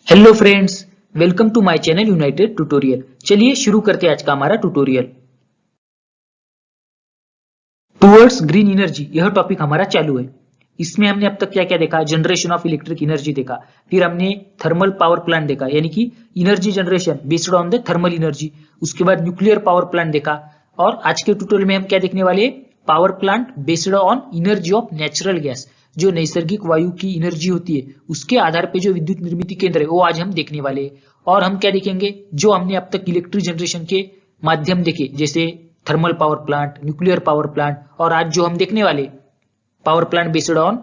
Hello friends, welcome to my channel united tutorial. चलिए शुरू करते हैं आज का हमारा ट्यूटोरियल। टुवर्ड्स ग्रीन एनर्जी, यह टॉपिक हमारा चालू है। इसमें हमने अब तक क्या क्या देखा? जनरेशन ऑफ इलेक्ट्रिक एनर्जी देखा, फिर हमने थर्मल पावर प्लांट देखा, यानी कि energy generation based on the thermal energy. उसके बाद न्यूक्लियर पावर प्लांट देखा, और आज के ट्यूटोरियल में हम क्या देखने वाले हैं? Power plant based on energy of natural gas, जो नैसर्गिक वायु की एनर्जी होती है उसके आधार पे जो विद्युत निर्मित केंद्र है वो आज हम देखने वाले हैं। और हम क्या देखेंगे? जो हमने अब तक इलेक्ट्रिक जनरेशन के माध्यम देखे, जैसे thermal power plant, nuclear power plant, और आज जो हम देखने वाले power plant based on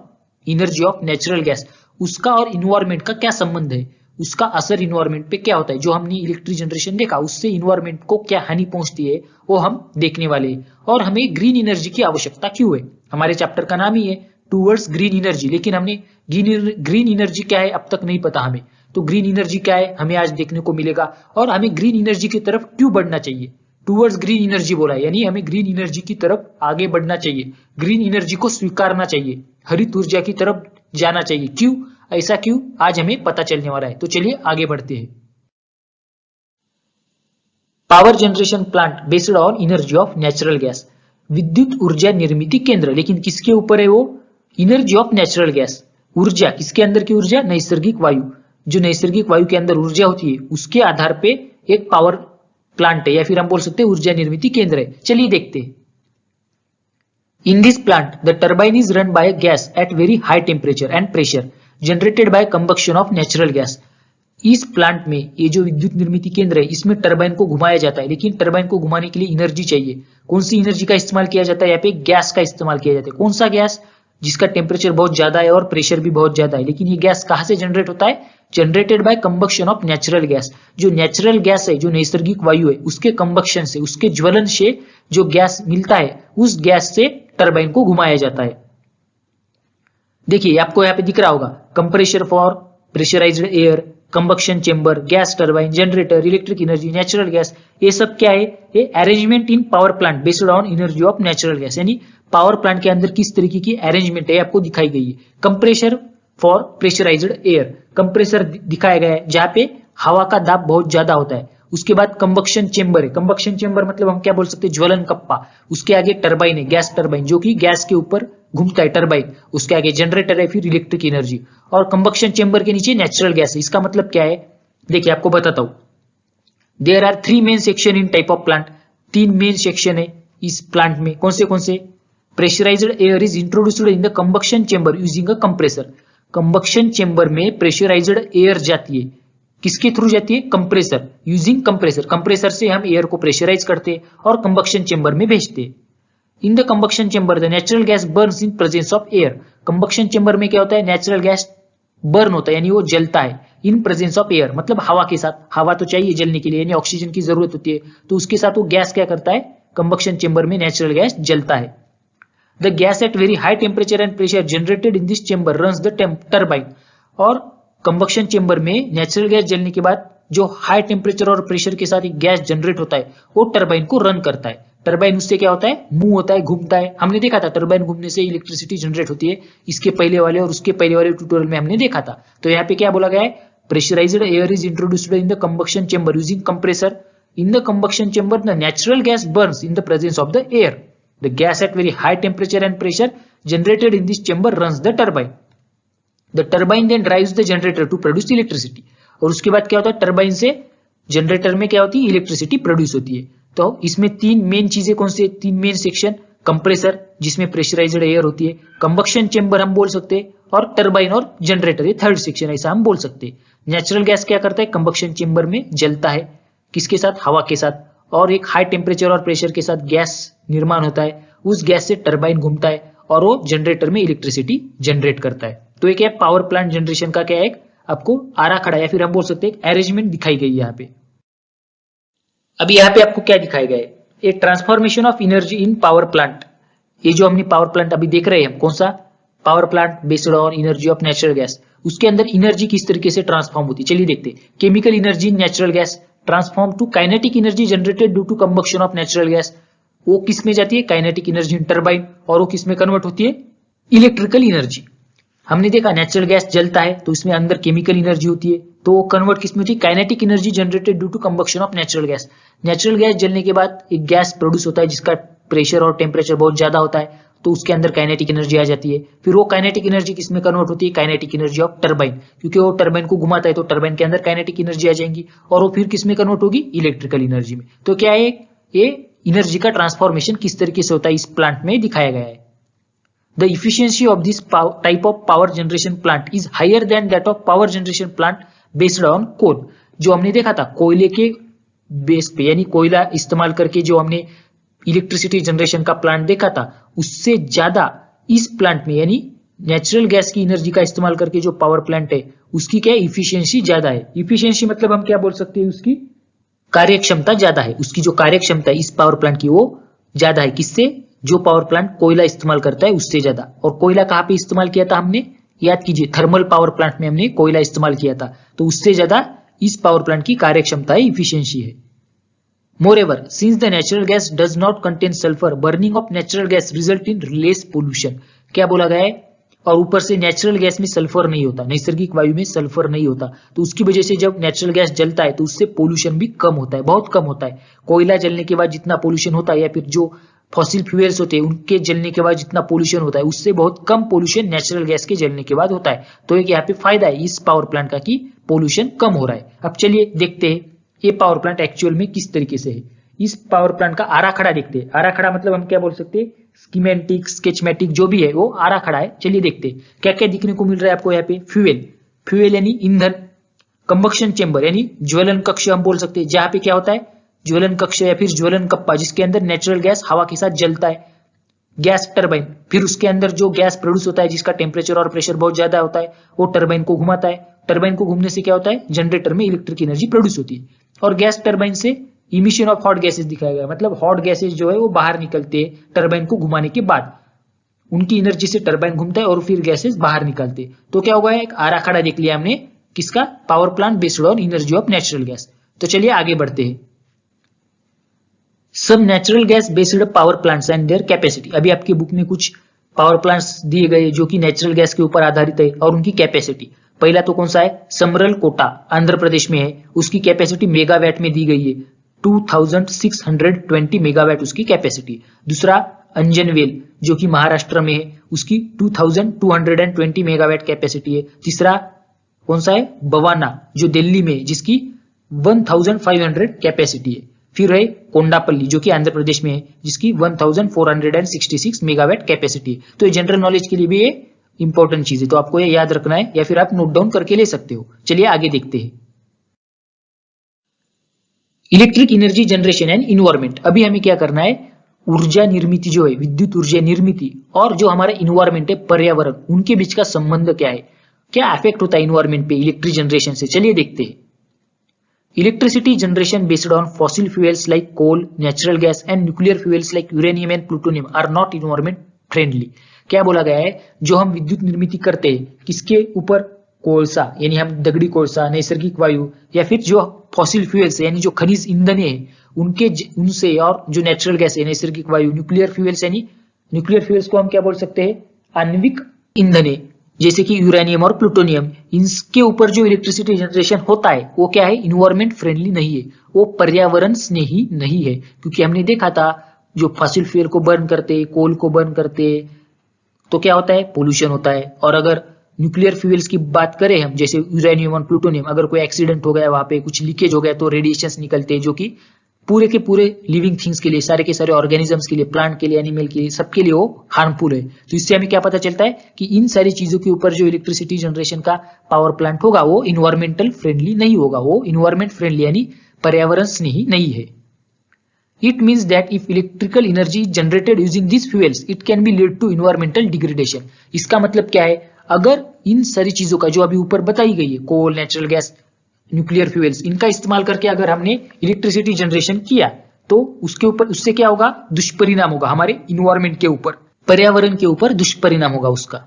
energy of natural gas, उसका और इन्वायरमेंट का क्या संबंध है, उसका असर इन्वायरमेंट पे क्या होता है, जो हमने इलेक्ट्रिक जनरेशन देखा उससे इन्वायरमेंट को क्या हानि पहुंचती है वो हम देखने वाले हैं। और हमें ग्रीन एनर्जी की आवश्यकता क्यों है? हमारे चैप्टर का नाम ही है टूवर्ड्स ग्रीन एनर्जी, लेकिन हमने ग्रीन एनर्जी क्या है अब तक नहीं पता हमें। तो ग्रीन एनर्जी क्या है हमें आज देखने को मिलेगा, और हमें ग्रीन एनर्जी की तरफ क्यों बढ़ना चाहिए। टूवर्ड्स ग्रीन एनर्जी बोला है, यानी हमें ग्रीन एनर्जी की तरफ आगे बढ़ना चाहिए, ग्रीन एनर्जी को स्वीकारना चाहिए, हरित ऊर्जा की तरफ जाना चाहिए। क्यों, ऐसा क्यों, आज हमें पता चलने वाला है। तो चलिए आगे बढ़ते हैं। Power generation plant based on energy of natural gas, विद्युत ऊर्जा निर्मित केंद्र, लेकिन किसके ऊपर है वो? Energy of natural gas. ऊर्जा किसके अंदर की ऊर्जा? नैसर्गिक वायु। जो नैसर्गिक वायु के अंदर ऊर्जा होती है उसके आधार पे एक पावर प्लांट है, या फिर हम बोल सकते हैं ऊर्जा निर्मित केंद्र है। चलिए देखते हैं। In this plant, the turbine is run by a gas at very high temperature and pressure generated by combustion of natural gas. इस प्लांट में ये जो विद्युत निर्मित केंद्र है इसमें टरबाइन को घुमाया जाता है, लेकिन टरबाइन को घुमाने के लिए एनर्जी चाहिए। कौन सी एनर्जी का इस्तेमाल किया जाता है? यहाँ पे गैस का इस्तेमाल किया जाता है। कौन सा गैस? जिसका टेम्परेचर बहुत ज्यादा है और प्रेशर भी बहुत ज्यादा है। लेकिन ये गैस कहां से जनरेट होता है? Generated by combustion of natural gas. जो नेचुरल गैस है, जो नैसर्गिक वायु है, उसके कंबक्शन से, उसके ज्वलन से जो गैस मिलता है उस गैस से टरबाइन को घुमाया जाता है। देखिए आपको यहाँ पे दिख रहा होगा, compressor for pressurised air, combustion chamber, gas turbine, generator, electric energy, natural gas, ये सब क्या है? ये arrangement in power plant based on energy of natural gas, यानी पावर प्लांट के अंदर किस तरीके की अरेंजमेंट है आपको दिखाई गई है। Compressor for pressurised air, compressor दिखाया गया है जहां पे हवा का दाब बहुत ज्यादा होता है। उसके बाद कंबक्शन चेंबर है, कंबक्शन चेंबर मतलब हम क्या बोल सकते हैं? ज्वलन कप्पा। उसके आगे टरबाइन है, गैस टरबाइन, जो कि गैस के ऊपर घूमता है टरबाइन। उसके आगे जनरेटर है, फिर इलेक्ट्रिक एनर्जी, और कंबक्शन चेंबर के नीचे नेचुरल गैस है। इसका मतलब क्या है? देखिए आपको बताता हूं। There are 3 main section in type of plant, 3 main section है इस प्लांट में। कौन से? Pressurised air is introduced in the combustion chamber using a compressor. Combustion chamber में प्रेशराइज्ड एयर जाती है, किसके थ्रू जाती है? Compressor, using compressor. कंप्रेसर से हम एयर को प्रेशराइज करते हैं और कंबक्शन चेंबर में भेजते हैं। इन the combustion chamber the natural gas burns in presence of air. Combustion chamber में क्या होता है? नेचुरल गैस बर्न होता है, यानी वो जलता है इन प्रेजेंस ऑफ एयर, मतलब हवा के साथ। हवा तो चाहिए जलने के लिए, यानी ऑक्सीजन की जरूरत होती है, तो उसके साथ वो गैस क्या करता है? कंबक्शन चेंबर में नेचुरल गैस जलता है। The gas at very high temperature and pressure generated in this chamber runs the turbine. और कंबक्शन चेंबर में नेचुरल गैस जलने के बाद जो हाई टेम्परेचर और प्रेशर के साथ एक गैस जनरेट होता है वो टरबाइन को रन करता है। टरबाइन उससे क्या होता है? मूव होता है, घूमता है। हमने देखा था टरबाइन घूमने से इलेक्ट्रिसिटी जनरेट होती है, इसके पहले वाले और उसके पहले वाले ट्यूटोरियल में हमने देखा था। तो यहाँ पे क्या बोला गया है? Pressurised air is introduced in the combustion chamber using compressor. In the combustion chamber the natural gas burns in the presence of the air. The gas at very high temperature and pressure generated in this chamber runs the turbine. The turbine then drives the generator to produce electricity. और उसके बाद क्या होता है? Turbine से generator में क्या होती है? इलेक्ट्रिसिटी प्रोड्यूस होती है। तो इसमें 3 मेन चीजें कौन से? 3 मेन सेक्शन, कंप्रेसर जिसमें प्रेशराइज्ड एयर होती है, कंबक्शन चेंबर हम बोल सकते हैं, और टरबाइन और जनरेटर, ये 3rd सेक्शन ऐसा हम बोल सकते हैं। नेचुरल गैस क्या करता है? कंबक्शन चेंबर में जलता है, किसके साथ? हवा के साथ, और एक हाई टेम्परेचर और प्रेशर के साथ गैस निर्माण होता है, उस गैस से टरबाइन घूमता है और वो जनरेटर में इलेक्ट्रिसिटी जनरेट करता है। तो एक पावर प्लांट जनरेशन का क्या है? आपको आराखड़ा, या फिर हम बोल सकते हैं अरेंजमेंट दिखाई गई है यहाँ पे। अभी यहाँ पे आपको क्या दिखाया गया है? एक transformation of energy in power plant. ये जो हमने पावर प्लांट अभी देख रहे हैं, कौन सा? Power plant based on energy of natural gas. उसके अंदर एनर्जी किस तरीके से ट्रांसफॉर्म होती है, चलिए देखते हैं। Chemical energy in natural gas transform to kinetic energy generated due to combustion of natural gas. वो किस में जाती है? काइनेटिक एनर्जी इन टरबाइन, और वो किस में कन्वर्ट होती है? Electrical energy. हमने देखा नेचुरल गैस जलता है तो इसमें अंदर केमिकल एनर्जी होती है, तो वो कन्वर्ट किसमें होती है, kinetic energy generated due to combustion of natural gas. Natural gas जलने के बाद एक गैस प्रोड्यूस होता है जिसका प्रेशर और टेम्परेचर बहुत ज्यादा होता है, तो उसके अंदर काइनेटिक एनर्जी आ जाती है। फिर वो काइनेटिक एनर्जी किसमें कन्वर्ट होती है, काइनेटिक एनर्जी ऑफ टरबाइन, क्योंकि वो टरबाइन को घुमाता है तो टरबाइन के अंदर काइनेटिक एनर्जी आ जाएंगी, और वो फिर किसमें कन्वर्ट होगी, इलेक्ट्रिकल एनर्जी में। तो क्या है, ये एनर्जी का ट्रांसफॉर्मेशन किस तरीके से होता है इस प्लांट में दिखाया गया है। The efficiency of this type of power generation plant is higher than that of power generation plant based on coal. जो हमने देखा था कोयले के बेस पे, यानी कोयला इस्तेमाल करके जो हमने इलेक्ट्रिसिटी जनरेशन का प्लांट देखा था, उससे ज्यादा इस प्लांट में यानी नेचुरल गैस की एनर्जी का इस्तेमाल करके जो पावर प्लांट है उसकी क्या इफिशियंसी ज्यादा है। इफिशियंसी मतलब हम क्या बोल सकते हैं, उसकी कार्यक्षमता ज्यादा है। उसकी जो कार्यक्षमता है इस पावर प्लांट की वो ज्यादा है, किससे, जो पावर प्लांट कोयला इस्तेमाल करता है उससे ज्यादा। और कोयला कहां पे इस्तेमाल किया था हमने, याद कीजिए थर्मल पावर प्लांट में हमने कोयला इस्तेमाल किया था, तो उससे ज्यादा इस पावर प्लांट की कार्यक्षमता है, इफिशियंसी है। Moreover, since the natural gas does not contain sulphur, burning of natural gas result in less pollution. क्या बोला गया है, और ऊपर से नेचुरल गैस में सल्फर नहीं होता, नैसर्गिक वायु में सल्फर नहीं होता, तो उसकी वजह से जब नेचुरल गैस जलता है तो उससे पोल्यूशन भी कम होता है, बहुत कम होता है। कोयला जलने के बाद जितना पोल्यूशन होता है या फिर जो फॉसिल फ्यूल्स होते हैं उनके जलने के बाद जितना पोल्यूशन होता है उससे बहुत कम पोल्यूशन नेचुरल गैस के जलने के बाद होता है। तो एक यहाँ पे फायदा है इस पावर प्लांट का कि पोल्यूशन कम हो रहा है। अब चलिए देखते हैं ये पावर प्लांट एक्चुअल में किस तरीके से है। इस पावर प्लांट का आराखड़ा देखते हैं। आराखड़ा मतलब हम क्या बोल सकते हैं, स्कीमेटिक, स्केचमेटिक जो भी है वो आराखड़ा है। चलिए देखते हैं क्या क्या दिखने को मिल रहा है आपको यहाँ पे। फ्यूएल, फ्यूएल यानी ईंधन। कंबक्शन चेंबर यानी ज्वलन कक्ष हम बोल सकते हैं, जहां पे क्या होता है, ज्वलन कक्ष या फिर ज्वलन कप्पा, जिसके अंदर नेचुरल गैस हवा के साथ जलता है। गैस टरबाइन, फिर उसके अंदर जो गैस प्रोड्यूस होता है जिसका टेम्परेचर और प्रेशर बहुत ज्यादा होता है, वो टरबाइन को घुमाता है। टरबाइन को घूमने से क्या होता है, जनरेटर में इलेक्ट्रिक एनर्जी प्रोड्यूस होती है। और गैस टरबाइन से इमिशन ऑफ हॉट गैसेस दिखाया गया, मतलब हॉट गैसेस जो है वो बाहर निकलते हैं टरबाइन को घुमाने के बाद, उनकी एनर्जी से टरबाइन घूमता है और फिर गैसेस बाहर निकलते हैं। तो क्या होगा, एक आराखड़ा देख लिया हमने किसका, power plant based on energy of natural gas. तो चलिए आगे बढ़ते हैं। सब natural gas based power plants and their capacity. अभी आपकी बुक में कुछ पावर प्लांट्स दिए गए जो कि नेचुरल गैस के ऊपर आधारित है और उनकी कैपेसिटी। पहला तो कौन सा है, समरल कोटा आंध्र प्रदेश में है, उसकी कैपेसिटी मेगावाट में दी गई है, 2620 मेगावाट उसकी कैपेसिटी। दूसरा अंजनवेल जो कि महाराष्ट्र में है, उसकी 2220 मेगावाट कैपेसिटी है। तीसरा कौन सा है, बवाना जो दिल्ली में है, जिसकी 1500 कैपेसिटी है। फिर है कोंडापल्ली जो कि आंध्र प्रदेश में है, जिसकी 1466 मेगावाट कैपेसिटी है। तो ये जनरल नॉलेज के लिए भी ये इंपॉर्टेंट चीज है, तो आपको ये याद रखना है या फिर आप नोट डाउन करके ले सकते हो। चलिए आगे देखते हैं। Electric energy generation and environment. अभी हमें क्या करना है, ऊर्जा निर्मिति जो है, विद्युत ऊर्जा निर्मिति और जो हमारा इन्वायरमेंट है, पर्यावरण, उनके बीच का संबंध क्या है, क्या इफेक्ट होता है इन्वायरमेंट पे इलेक्ट्रिक जनरेशन से। चलिए देखते हैं। Electricity generation based on fossil fuels like coal, natural gas and nuclear fuels like uranium and plutonium are not environment friendly. क्या बोला गया है, जो हम विद्युत निर्मिति करते हैं किसके ऊपर, कोलसा यानी हम दगड़ी कोलसा, नैसर्गिक वायु या फिर जो फॉसिल फ्यूल्स यानी जो खनिज ईंधन है उनके उनसे, और जो नेचुरल गैस है, नैसर्गिक वायु, न्यूक्लियर फ्यूल्स यानी न्यूक्लियर फ्यूल्स को हम क्या बोल सकते हैं, आणविक ईंधन है, जैसे कि यूरेनियम और प्लूटोनियम। इनके ऊपर जो इलेक्ट्रिसिटी जनरेशन होता है वो क्या है, इन्वायरमेंट फ्रेंडली नहीं है, वो पर्यावरण स्नेही नहीं है। क्योंकि हमने देखा था जो फॉसिल फ्यूल को बर्न करते, कोल को बर्न करते, तो क्या होता है, पोल्यूशन होता है। और अगर न्यूक्लियर फ्यूल्स की बात करें हम, जैसे यूरेनियम और प्लूटोनियम, अगर कोई एक्सीडेंट हो गया, वहां पे कुछ लीकेज हो गया तो रेडिएशंस निकलते हैं जो कि पूरे के पूरे लिविंग थिंग्स के लिए, सारे के सारे ऑर्गेनिजम्स के लिए, प्लांट के लिए, एनिमल के लिए, सबके लिए वो हार्मफुल है। तो इससे हमें क्या पता चलता है कि इन सारी चीजों के ऊपर जो इलेक्ट्रिसिटी जनरेशन का पावर प्लांट होगा वो इन्वायरमेंटल फ्रेंडली नहीं होगा, वो इन्वायरमेंट फ्रेंडली यानी पर्यावरण स्नेही नहीं है। It means that if electrical energy is generated using these fuels, it can be lead to environmental degradation. इसका मतलब क्या है, अगर इन सारी चीजों का जो अभी ऊपर बताई गई है, कोल, नेचुरल गैस, न्यूक्लियर फ्यूल्स, इनका इस्तेमाल करके अगर हमने इलेक्ट्रिसिटी जनरेशन किया तो उसके ऊपर, उससे क्या होगा, दुष्परिणाम होगा हमारे इन्वायरमेंट के ऊपर, पर्यावरण के ऊपर दुष्परिणाम होगा उसका।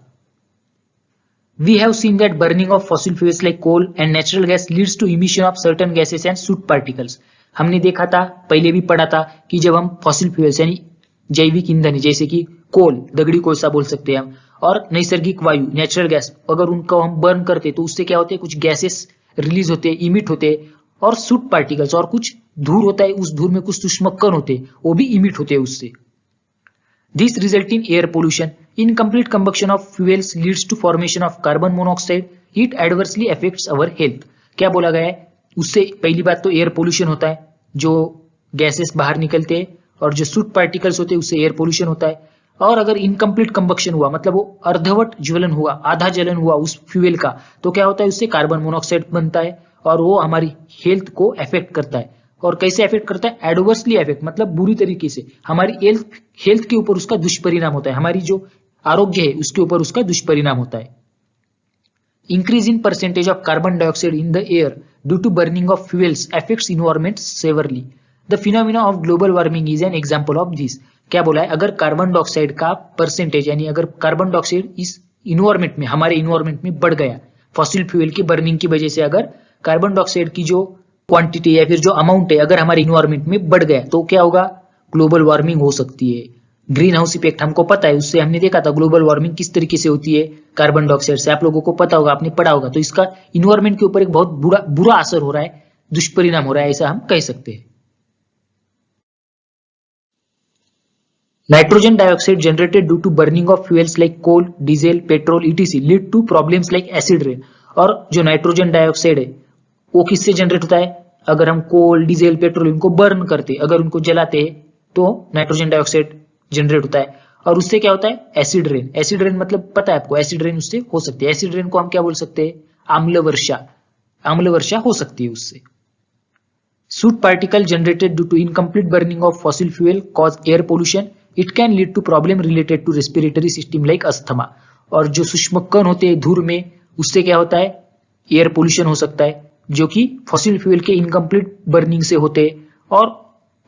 We have seen that burning of fossil fuels like coal and natural gas leads to emission of certain gases and soot particles. हमने देखा था, पहले भी पढ़ा था कि जब हम फॉसिल फ्यूल्स यानी जैविक ईंधन जैसे कि कोल, दगड़ी कोलसा बोल सकते हैं हम, और नैसर्गिक वायु, नेचुरल गैस, अगर उनको हम बर्न करते तो उससे क्या होते हैं, कुछ गैसेस रिलीज होते हैं, इमिट होते हैं, और सूट पार्टिकल्स और कुछ धूल होता है, उस धूल में कुछ सूक्ष्म कण होते हैं, वो भी इमिट होते हैं उससे। This result in air pollution. Incomplete combustion of fuels leads to formation of carbon monoxide. It adversely affects our health. क्या बोला गया है? उससे पहली बात तो एयर पोल्यूशन होता है, जो गैसेस बाहर निकलते हैं, और जो सूट पार्टिकल्स होते हैं उससे एयर पोल्यूशन होता है। और अगर इनकम्प्लीट कंबक्शन हुआ, मतलब वो अर्धवट ज्वलन हुआ, आधा जलन हुआ उस फ्यूल का, तो क्या होता है, उससे कार्बन मोनोऑक्साइड बनता है और वो हमारी हेल्थ को अफेक्ट करता है। और कैसे अफेक्ट करता है? एडवर्सली अफेक्ट, मतलब बुरी तरीके से हमारी हेल्थ के ऊपर उसका दुष्परिणाम होता है, हमारी जो आरोग्य है उसके ऊपर उसका दुष्परिणाम होता है। Increase in percentage of carbon dioxide in the air due to burning of fuels affects environment severely. The phenomena of global warming is an example of this. क्या बोला है? अगर कार्बन डाइऑक्साइड का परसेंटेज, यानी अगर कार्बन डाइऑक्साइड इस environment में, हमारे इन्वायरमेंट में बढ़ गया, फॉसिल फ्यूल की बर्निंग की वजह से अगर कार्बन डाइऑक्साइड की जो क्वांटिटी या फिर जो अमाउंट है अगर हमारे इन्वायरमेंट में बढ़ गया, तो क्या होगा? ग्लोबल वार्मिंग हो सकती है। ग्रीन हाउस इफेक्ट हमको पता है, उससे हमने देखा था ग्लोबल वार्मिंग किस तरीके से होती है, कार्बन डाइऑक्साइड से। आप लोगों को पता होगा, आपने पढ़ा होगा। तो इसका इन्वायरमेंट के ऊपर एक बहुत बुरा असर हो रहा है, दुष्परिणाम हो रहा है, ऐसा हम कह सकते हैं। Nitrogen dioxide generated due to burning of fuels like coal, diesel, petrol ETC lead to problems like acid rain. और जो नाइट्रोजन डाइऑक्साइड है वो किससे जनरेट होता है? अगर हम कोल, डीजल, पेट्रोल इनको बर्न करते, अगर उनको जलाते हैं, तो नाइट्रोजन डाइऑक्साइड जनरेट होता है। और उससे क्या होता है? Acid rain. एसिड रेन मतलब पता है आपको, एसिड रेन उससे हो सकती है। एसिड रेन को हम क्या बोल सकते हैं? आम्ल वर्षा। आम्ल वर्षा हो सकती है उससे। Soot particle generated due to incomplete burning of fossil fuel cause air pollution. It can lead to problem related to respiratory system like asthma. और जो सूक्ष्म कण होते हैं धूल में, उससे क्या होता है? एयर पोल्यूशन हो सकता है, जो कि फॉसिल फ्यूल के इनकम्प्लीट बर्निंग से होते हैं। और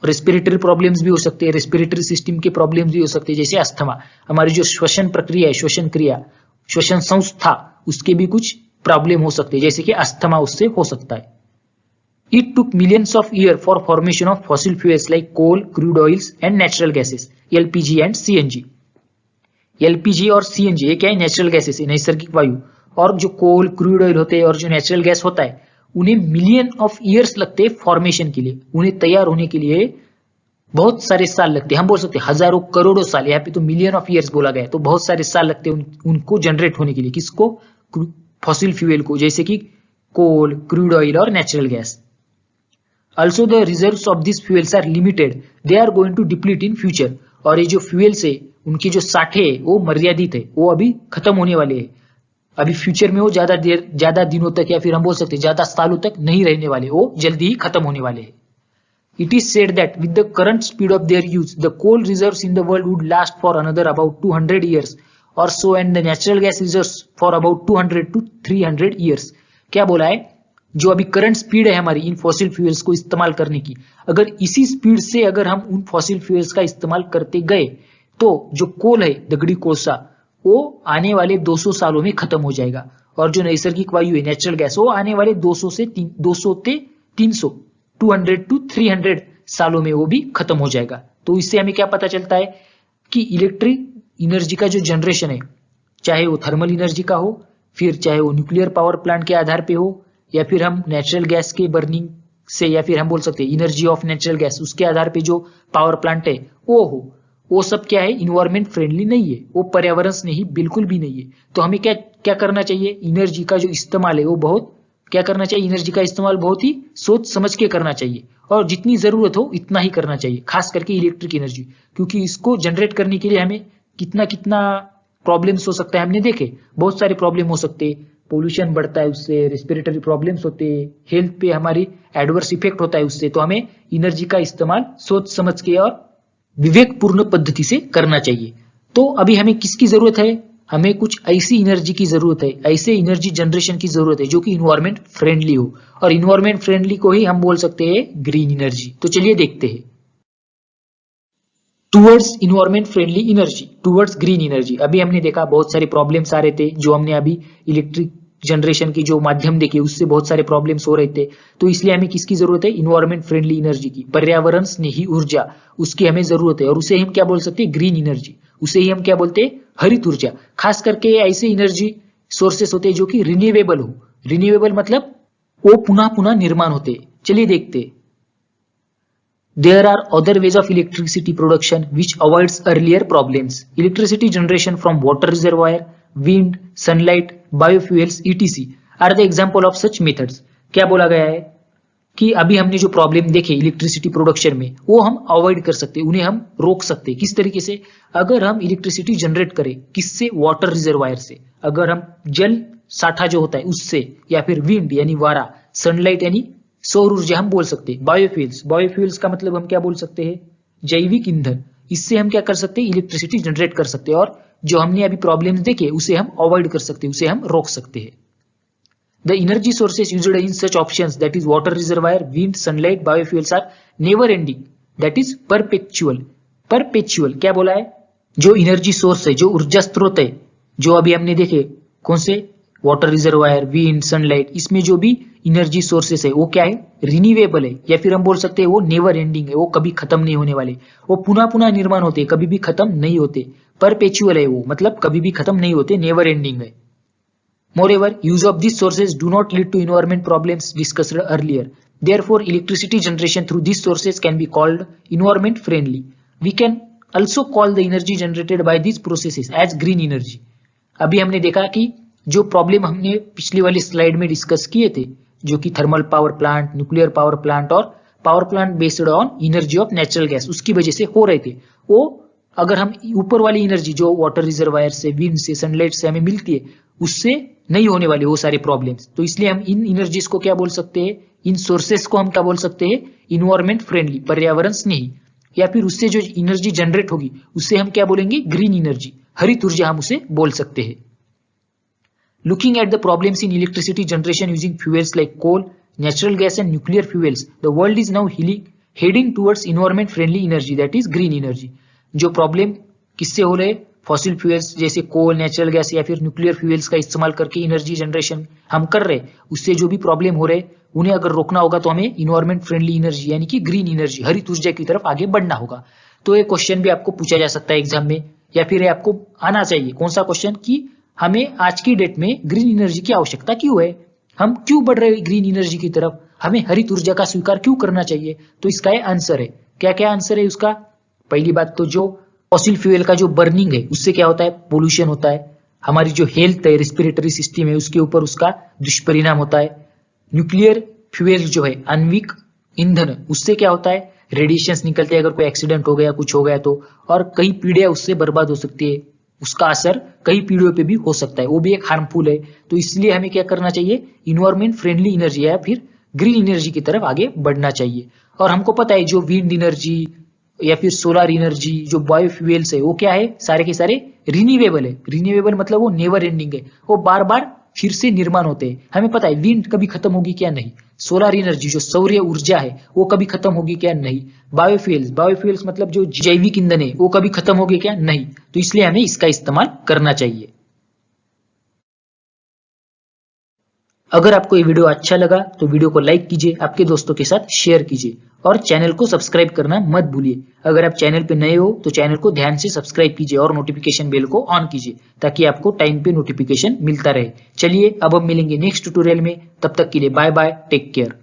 रेस्पिरेटरी प्रॉब्लम्स भी हो सकते हैं, रेस्पिरेटरी सिस्टम के प्रॉब्लम्स भी हो सकते हैं, जैसे अस्थमा। हमारी जो श्वसन प्रक्रिया है, श्वसन क्रिया, श्वसन संस्था, उसके भी कुछ प्रॉब्लम हो सकते हैं, जैसे कि अस्थमा उससे हो सकता है। It took millions of years for formation of fossil fuels like coal, crude oils and natural gases, LPG and CNG. LPG और CNG ये क्या है? नेचुरल गैसेस है, नैसर्गिक वायु। और जो कोल, क्रूड ऑयल होते हैं और जो नेचुरल गैस होता है, उन्हें मिलियन ऑफ ईयर्स लगते हैं फॉर्मेशन के लिए, उन्हें तैयार होने के लिए बहुत सारे साल लगते हैं। हम बोल सकते हैं हजारों करोड़ों साल, यहाँ पे तो मिलियन ऑफ ईयर्स बोला गया है, तो बहुत सारे साल लगते हैं उनको जनरेट होने के लिए। किसको? फॉसिल फ्यूल को, जैसे कि कोल, क्रूड ऑयल और natural gas. Also the reserves of these fuels are limited. They are going to deplete in future. और ये जो फ्यूल्स है उनके जो साठे है वो मर्यादित है, वो अभी खत्म होने वाले हैं। अभी फ्यूचर में वो ज्यादा दिनों तक, या फिर हम बोल सकते हैं ज्यादा सालों तक नहीं रहने वाले, वो जल्दी ही खत्म होने वाले हैं। It is said that with the current speed of their use, the coal reserves in the world would last for another about 200 years or so, and the natural gas reserves for about 200 to 300 years. क्या बोला है? जो अभी current speed है हमारी इन fossil fuels को इस्तेमाल करने की, अगर इसी स्पीड से अगर हम उन फॉसिल फ्यूल्स का इस्तेमाल करते गए, तो जो कोल है, दगड़ी कोळसा, वो आने वाले 200 सालों में खत्म हो जाएगा। और जो नैसर्गिक वायु है, नेचुरल गैस, वो आने वाले 200 से 300 200 to 300 सालों में वो भी खत्म हो जाएगा। तो इससे हमें क्या पता चलता है कि इलेक्ट्रिक एनर्जी का जो जनरेशन है, चाहे वो थर्मल एनर्जी का हो, फिर चाहे वो न्यूक्लियर पावर प्लांट के आधार पे हो, या फिर हम नेचुरल गैस के बर्निंग से, या फिर हम बोल सकते हैं एनर्जी ऑफ नेचुरल गैस, उसके आधार पे जो पावर प्लांट है वो हो, वो सब क्या है? इन्वायरमेंट फ्रेंडली नहीं है, वो पर्यावरण स्नेही बिल्कुल भी नहीं है। तो हमें क्या क्या करना चाहिए? एनर्जी का जो इस्तेमाल है वो बहुत क्या करना चाहिए? एनर्जी का इस्तेमाल बहुत ही सोच समझ के करना चाहिए, और जितनी जरूरत हो इतना ही करना चाहिए, खास करके इलेक्ट्रिक एनर्जी, क्योंकि इसको जनरेट करने के लिए हमें कितना कितना प्रॉब्लम्स हो सकता है, हमने देखे बहुत सारे प्रॉब्लम हो सकते हैं। पोल्यूशन बढ़ता है उससे, रेस्पिरेटरी प्रॉब्लम्स होते हैं, हेल्थ पे हमारी एडवर्स इफेक्ट होता है उससे। तो हमें एनर्जी का इस्तेमाल सोच समझ के और विवेकपूर्ण पद्धति से करना चाहिए। तो अभी हमें किसकी जरूरत है? हमें कुछ ऐसी एनर्जी की जरूरत है, ऐसे एनर्जी जनरेशन की जरूरत है जो कि इन्वायरमेंट फ्रेंडली हो, और इन्वायरमेंट फ्रेंडली को ही हम बोल सकते हैं ग्रीन एनर्जी। तो चलिए देखते हैं। Towards environment friendly energy, towards green energy. अभी हमने देखा बहुत सारे प्रॉब्लम्स आ रहे थे, जो हमने अभी इलेक्ट्रिक जनरेशन की जो माध्यम देखे उससे बहुत सारे प्रॉब्लम्स हो रहे थे। तो इसलिए हमें किसकी जरूरत है? इन्वायरमेंट फ्रेंडली एनर्जी की, पर्यावरण स्नेही ऊर्जा, उसकी हमें जरूरत है। और उसे हम क्या बोल सकते हैं? Green energy. उसे ही हम क्या बोलते हैं? हरित ऊर्जा। खास करके ऐसे एनर्जी सोर्सेस होते हैं जो कि रिन्यूएबल हो। रिन्यूएबल मतलब वो पुनः पुनः निर्माण होते। चलिए देखते। There are other ways of electricity production which avoids earlier problems. Electricity generation from water reservoir, wind, sunlight, biofuels, etc. are the example of such methods. क्या बोला गया है कि अभी हमने जो प्रॉब्लम देखे इलेक्ट्रिसिटी प्रोडक्शन में वो हम अवॉइड कर सकते, उन्हें हम रोक सकते। किस तरीके से? अगर हम इलेक्ट्रिसिटी जनरेट करें किससे? वाटर रिजर्वायर से। अगर हम जल साठा जो होता है उससे, या फिर विंड यानी वारा, सनलाइट यानी सौर ऊर्जा हम बोल सकते हैं। बायोफ्यूल्स, बायोफ्यूल्स का मतलब हम क्या बोल सकते हैं? जैविक ईंधन। इससे हम क्या कर सकते हैं? इलेक्ट्रिसिटी जनरेट कर सकते हैं, और जो हमने अभी प्रॉब्लम्स देखे उसे हम अवॉइड कर सकते हैं, उसे हम रोक सकते हैं। The energy sources used in such options that is water reservoir, wind, sunlight, biofuels are never ending, that is perpetual. Perpetual क्या बोला है? जो एनर्जी सोर्स है, जो ऊर्जा स्रोत है, जो अभी हमने देखे कौन से? वाटर रिजर्वायर, विंड, सनलाइट, इसमें जो भी एनर्जी सोर्सेस है वो क्या है? रिन्यूएबल है, या फिर हम बोल सकते हैं वो नेवर एंडिंग है, वो कभी खत्म नहीं होने वाले, वो पुनः पुनः निर्माण होते, कभी भी खत्म नहीं होते। परपेचुअल है वो, मतलब कभी भी खत्म नहीं होते, नेवर एंडिंग है। Moreover, use of these sources do not lead to environment problems discussed earlier. Therefore, electricity generation through these sources can be called environment friendly. We can also call the energy generated by these processes as green energy. अभी हमने देखा कि जो problem हमने पिछली वाली slide में discuss किए थे, जो कि thermal power plant, nuclear power plant और power plant based on energy of natural gas, उसकी वजह से हो रहे थे, वो अगर हम ऊपर वाली एनर्जी जो वाटर रिजर्वायर से, विंड से, सनलाइट से हमें मिलती है, उससे नहीं होने वाले वो सारे प्रॉब्लम्स। तो इसलिए हम इन एनर्जीज को क्या बोल सकते हैं? इन सोर्सेस को हम क्या बोल सकते हैं? इन्वायरमेंट फ्रेंडली, पर्यावरण स्नेही। या फिर उससे जो एनर्जी जनरेट होगी उससे हम क्या बोलेंगे? ग्रीन एनर्जी, हरित ऊर्जा हम उसे बोल सकते हैं। Looking at the problems in electricity generation using fuels like coal, natural gas and nuclear fuels, the world is now heading towards environment friendly energy, that is green energy. जो problem किससे हो रहे? फॉसिल फ्यूल्स जैसे कोल, natural gas या फिर nuclear fuels का इस्तेमाल करके एनर्जी जनरेशन हम कर रहे, उससे जो भी प्रॉब्लम हो रहे उन्हें अगर रोकना होगा तो हमें इन्वायरमेंट फ्रेंडली एनर्जी यानी कि ग्रीन एनर्जी, हरित ऊर्जा की तरफ आगे बढ़ना होगा। तो ये क्वेश्चन भी आपको पूछा जा सकता है एग्जाम में, या फिर आपको आना चाहिए। कौन सा क्वेश्चन? कि हमें आज की डेट में ग्रीन एनर्जी की आवश्यकता क्यों है, हम क्यों बढ़ रहे हैं ग्रीन एनर्जी की तरफ, हमें हरित ऊर्जा का स्वीकार क्यों करना चाहिए? तो इसका ये आंसर है। क्या क्या आंसर है उसका? पहली बात तो जो फॉसिल फ्यूल का जो बर्निंग है उससे क्या होता है? पोल्यूशन होता है। हमारी जो हेल्थ है, रेस्पिरेटरी सिस्टम है, उसके ऊपर उसका दुष्परिणाम होता है। न्यूक्लियर फ्यूल जो है, आणविक ईंधन, उससे क्या होता है? रेडिएशंस निकलते हैं, अगर कोई एक्सीडेंट हो गया, कुछ हो गया तो, और कई पीढ़ियां उससे बर्बाद हो सकती है, उसका असर कई पीढ़ियों पे भी हो सकता है, वो भी एक हार्मफुल है। तो इसलिए हमें क्या करना चाहिए? इन्वायरमेंट फ्रेंडली एनर्जी या फिर ग्रीन एनर्जी की तरफ आगे बढ़ना चाहिए। और हमको पता है जो विंड एनर्जी या फिर सोलर एनर्जी, जो बायोफ्यूल्स है, वो क्या है? सारे के सारे रिन्यूएबल है। रिन्यूएबल मतलब वो नेवर एंडिंग है, वो बार बार फिर से निर्माण होते हैं। हमें पता है विंड कभी खत्म होगी क्या? नहीं। सोलर एनर्जी जो सौर्य ऊर्जा है वो कभी खत्म होगी क्या? नहीं। बायोफ्यूल्स, बायोफ्यूल्स मतलब जो जैविक ईंधन है वो कभी खत्म होगी क्या? नहीं। तो इसलिए हमें इसका इस्तेमाल करना चाहिए। अगर आपको ये वीडियो अच्छा लगा तो वीडियो को लाइक कीजिए, आपके दोस्तों के साथ शेयर कीजिए, और चैनल को सब्सक्राइब करना मत भूलिए। अगर आप चैनल पे नए हो तो चैनल को ध्यान से सब्सक्राइब कीजिए और नोटिफिकेशन बेल को ऑन कीजिए, ताकि आपको टाइम पे नोटिफिकेशन मिलता रहे। चलिए अब हम मिलेंगे नेक्स्ट ट्यूटोरियल में, तब तक के लिए बाय बाय, टेक केयर।